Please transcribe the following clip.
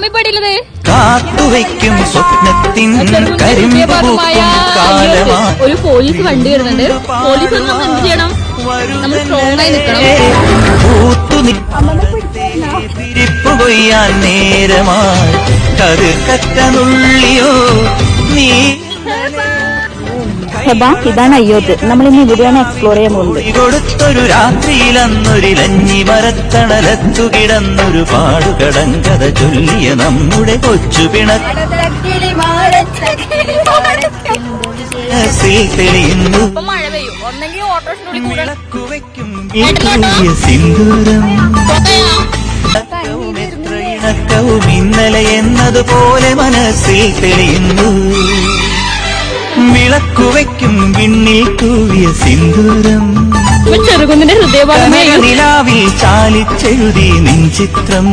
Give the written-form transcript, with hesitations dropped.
അമ്മ പഠിക്കുന്നത് കാത്തുവയ്ക്കും സ്വപ്നത്തിൻ ഒരു പോലീസ് വണ്ടി വരുന്നുണ്ട്. പോലീസ് നമ്മൾ എന്ത് ചെയ്യണം? നമ്മൾ സ്ട്രോങ് ആയി നിൽക്കണം. തിരിപ്പ് കൊയ്യാൻ നേരമായി കറുക്കറ്റനുള്ളിയോ നീ. ഇതാണ് അയ്യോത്ത്. നമ്മളിന്ന് ഇവിടെയാണ് എക്സ്പ്ലോർ ചെയ്യാൻ പോകുന്നത്. കൊടുത്തൊരു രാത്രിയിൽ അന്നൊരിലഞ്ഞി മരത്തണലത്തു കിടന്നൊരു പാടുകടങ്കഥ ചൊല്ലിയ നമ്മുടെ കൊച്ചു തെളിയുന്നു വിളക്കുവയ്ക്കും സിന്ദൂരം ഇണക്കവും ഇന്നലെ എന്നതുപോലെ മനസ്സിൽ തെളിയുന്നു. വിളക്കുവയ്ക്കും വിണ്ണിൽ തൂവിയ സിന്ദൂരം ചെറുകുന്നിന്റെ ഹൃദയഭാഗം നിലാവിൽ ചാലിച്ചെഴുതി നിൻ ചിത്രം.